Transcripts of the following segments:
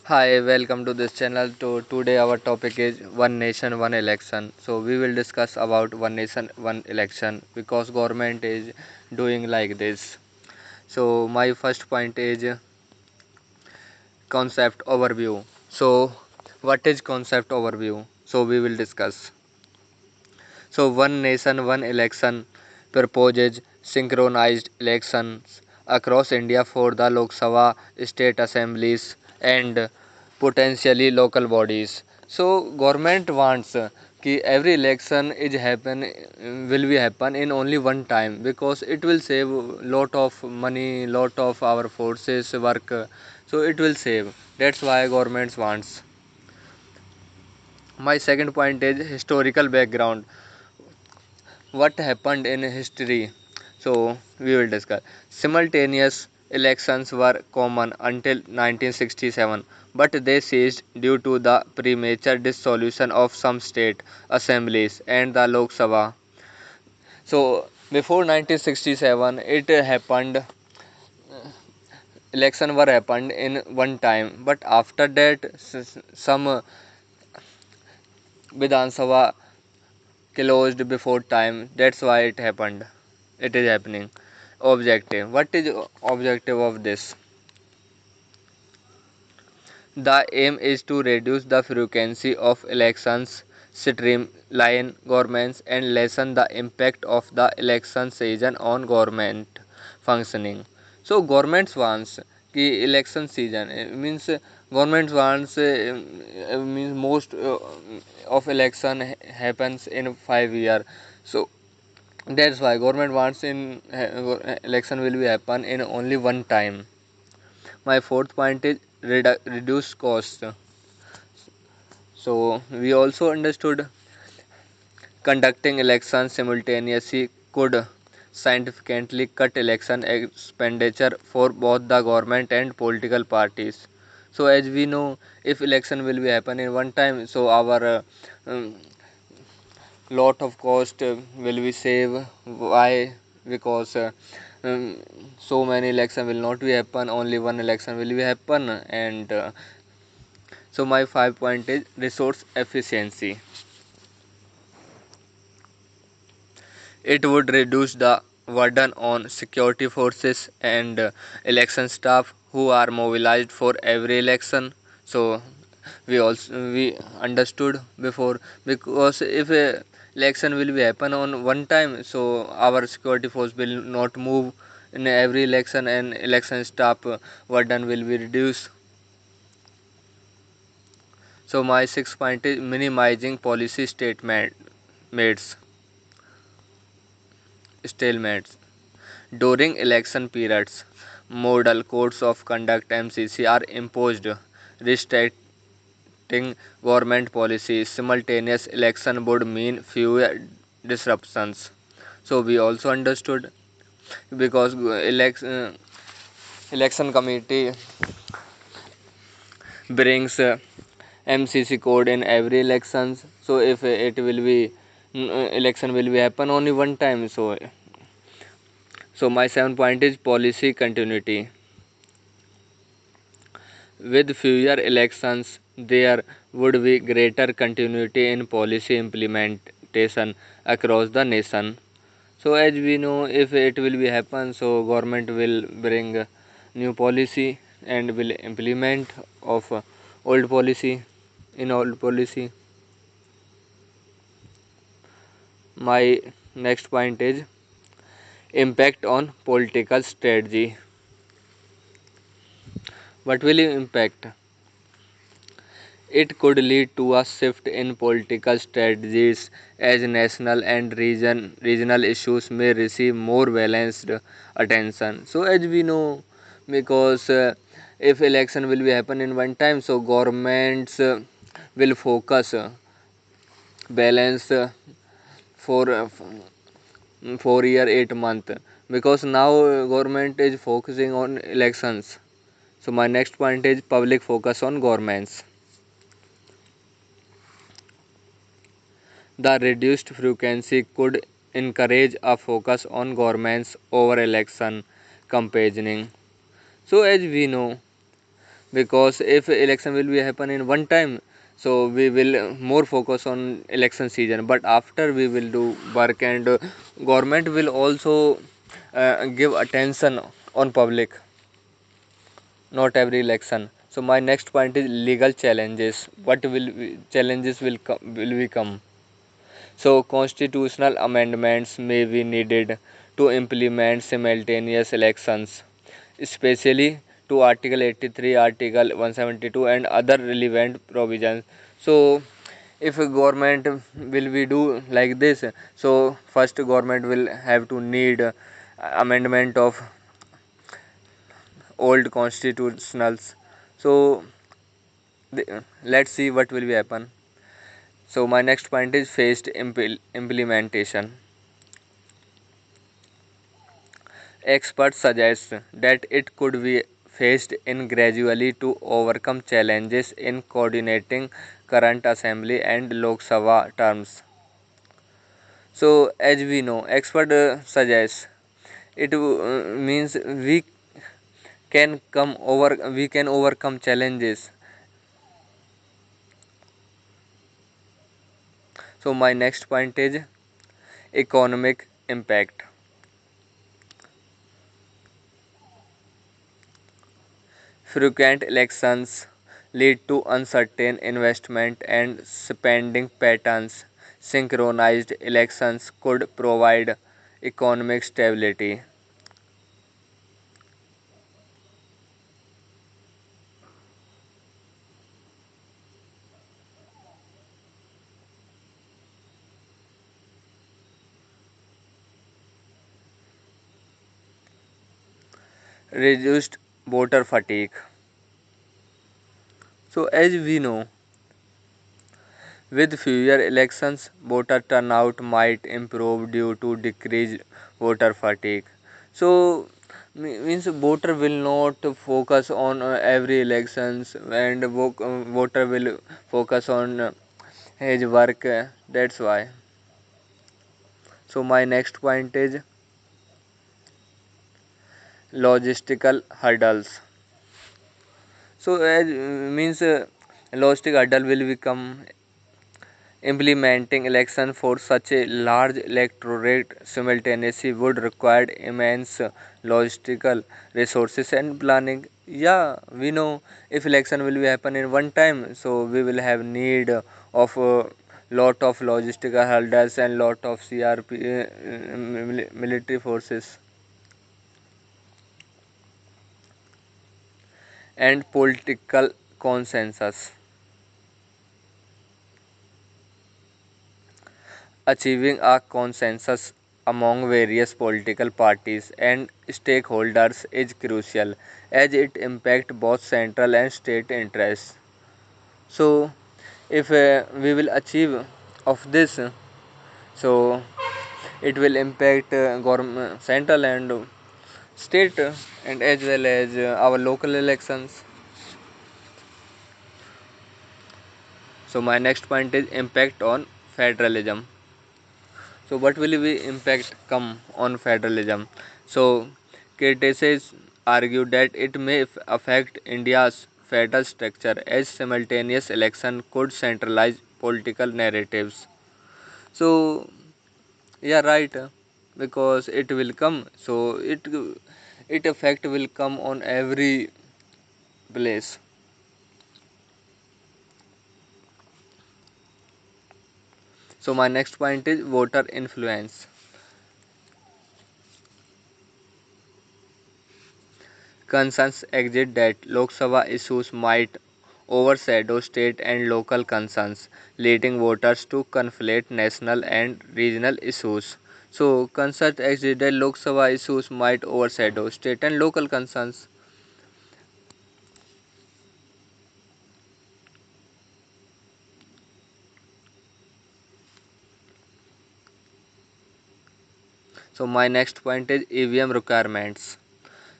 Hi, welcome to this channel. Today our topic is one nation one election. So we will discuss about one nation one election because government is doing like this. So my first point is concept overview. So what is concept overview? So we will discuss. So one nation one election proposes synchronized elections across India for the Lok Sabha, state assemblies and potentially local bodies. So government wants कि every election is happen will be happen in only one time because it will save lot of money, lot of our forces work. So it will save. That's why government wants. My second point is historical background. What happened in history? So we will discuss. Simultaneous elections were common until 1967, but they ceased due to the premature dissolution of some state assemblies and the Lok Sabha. So before 1967, it happened. Election were happened in one time, but after that, some Vidhan Sabha closed before time. That's why it happened. It is happening. Objective. What is objective of this? The aim is to reduce the frequency of elections, streamline governments, and lessen the impact of the election season on government functioning. So governments wants कि election season means government wants means most of election happens in 5 year. So that's why government wants in election will be happen in only one time. My fourth point is reduce cost. So we also understood conducting elections simultaneously could significantly cut election expenditure for both the government and political parties. So as we know, if election will be happen in one time, so our um, lot of cost will be save. Why? Because um, so many election will not be happen. Only one election will be happen, and so my 5 point is resource efficiency. It would reduce the burden on security forces and election staff who are mobilized for every election. So we understood before because if a election will be happen on one time, so our security force will not move in every election and election staff burden will be reduced. So my 6 point is minimizing policy statement mates stalemates. During election periods, model codes of conduct (MCC) are imposed, restricting government policies. Simultaneous election would mean fewer disruptions. So we also understood because election committee brings MCC code in every elections. So if it will be election will be happen only one time. So my 7 point is policy continuity. With fewer elections, there would be greater continuity in policy implementation across the nation. So as we know, if it will be happen, so government will bring new policy and will implement of old policy in old policy. My next point is impact on political strategy. What will it impact? It could lead to a shift in political strategies as national and regional issues may receive more balanced attention. So as we know, because if election will be happen in one time, so governments will focus balance for 4 year 8 month because now government is focusing on elections. So my next point is public focus on governments. The reduced frequency could encourage a focus on governments over election campaigning. So as we know, because if election will be happen in one time, so we will more focus on election season, but after we will do work, and government will also give attention on public, not every election. So my next point is legal challenges. What challenges will become? So constitutional amendments may be needed to implement simultaneous elections, especially to Article 83, Article 172, and other relevant provisions. So if a government will we do like this, so first government will have to need amendment of old constitutionals. So let's see what will be happen. So my next point is phased implementation. Experts suggest that it could be phased in gradually to overcome challenges in coordinating current assembly and Lok Sabha terms. So as we know, expert suggests it means we can overcome challenges. So my next point is economic impact. Frequent elections lead to uncertain investment and spending patterns. Synchronized elections could provide economic stability. Reduced voter fatigue. So, as we know, with fewer elections, voter turnout might improve due to decreased voter fatigue. So, means voter will not focus on every elections, and voter will focus on his work. That's why. So my next point is logistical hurdles. So as means logistic hurdle will become implementing election for such a large electorate simultaneously would require immense logistical resources and planning. Yeah, we know if election will be happen in one time, so we will have need of lot of logistical hurdles and lot of CRP military forces and political consensus. Achieving a consensus among various political parties and stakeholders is crucial as it impacts both central and state interests. So, if we will achieve of this, so it will impact government, central and state, and as well as our local elections. So, my next point is impact on federalism. So, what will be impact come on federalism? So, critics argue that it may affect India's federal structure as simultaneous election could centralize political narratives. So, yeah, right, because it will come. So, it effect will come on every place. So, my next point is voter influence. Concerns exist that Lok Sabha issues might overshadow state and local concerns, leading voters to conflate national and regional issues. So, concerns exist that Lok Sabha issues might overshadow state and local concerns. So, my next point is EVM requirements.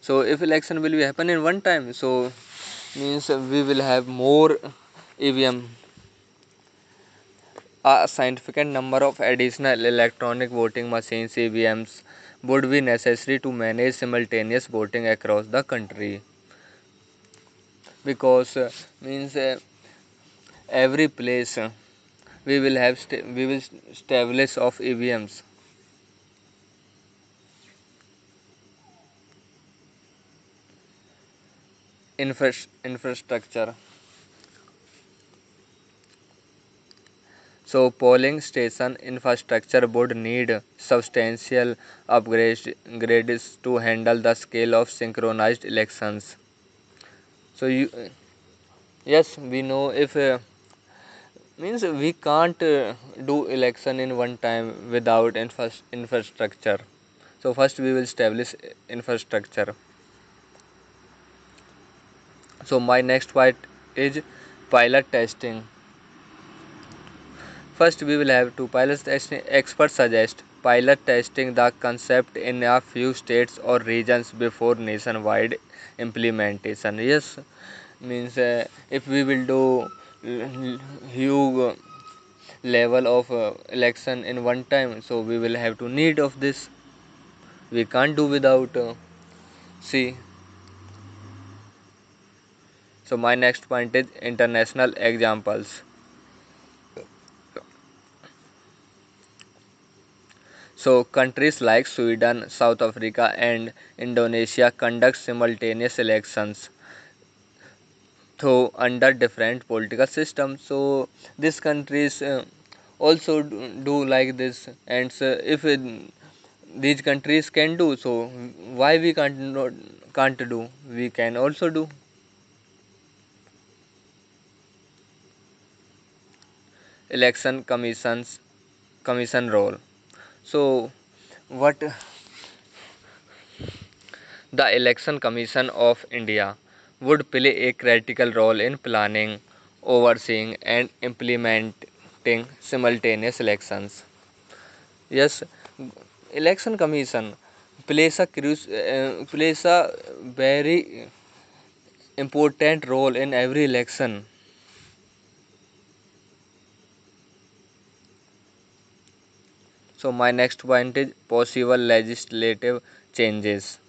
So, if election will be happen in one time, so means we will have more EVM. A significant number of additional electronic voting machines (EVMs) would be necessary to manage simultaneous voting across the country. because means every place we will have we will establish of EVMs. Infrastructure. So polling station infrastructure would need substantial upgrades to handle the scale of synchronized elections. So yes, we know if means we can't do election in one time without infrastructure. So first we will establish infrastructure. So my next point is pilot testing. First, we will have to pilot testing. Experts suggest pilot testing the concept in a few states or regions before nationwide implementation. Yes, means if we will do huge level of election in one time, so we will have to need of this. We can't do without. See, so my next point is international examples. So countries like Sweden, South Africa and Indonesia conduct simultaneous elections though under different political systems. So these countries also do like this, and so if these countries can do, so why we can't do? We can also do. Election commission role. So what the Election Commission of India would play a critical role in planning, overseeing, and implementing simultaneous elections. Yes, Election Commission plays a very important role in every election. So my next point is possible legislative changes.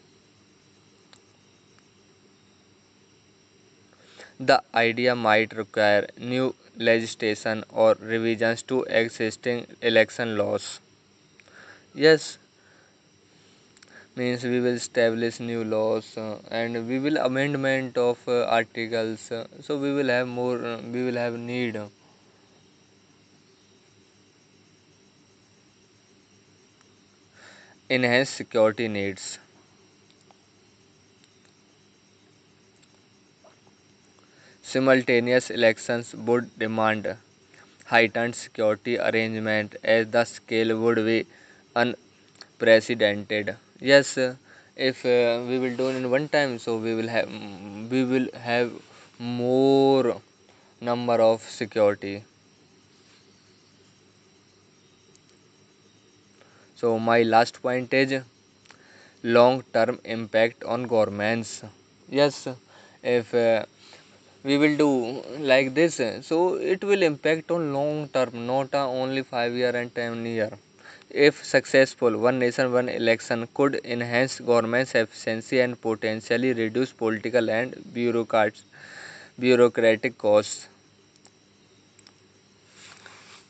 The idea might require new legislation or revisions to existing election laws. Yes, means we will establish new laws and we will amendment of articles. So we will have more. We will have need. Enhanced security needs. Simultaneous elections would demand heightened security arrangement as the scale would be unprecedented. Yes, if we will do it in one time, so we will have more number of security. So my last point is long term impact on governments. Yes, if we will do like this, so it will impact on long term, not only 5 year and 10 year. If successful, one nation, one election could enhance government's efficiency and potentially reduce political and bureaucratic costs.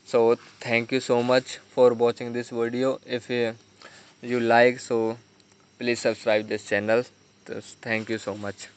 So thank you so much for watching this video. If you like, so please subscribe this channel. Thank you so much.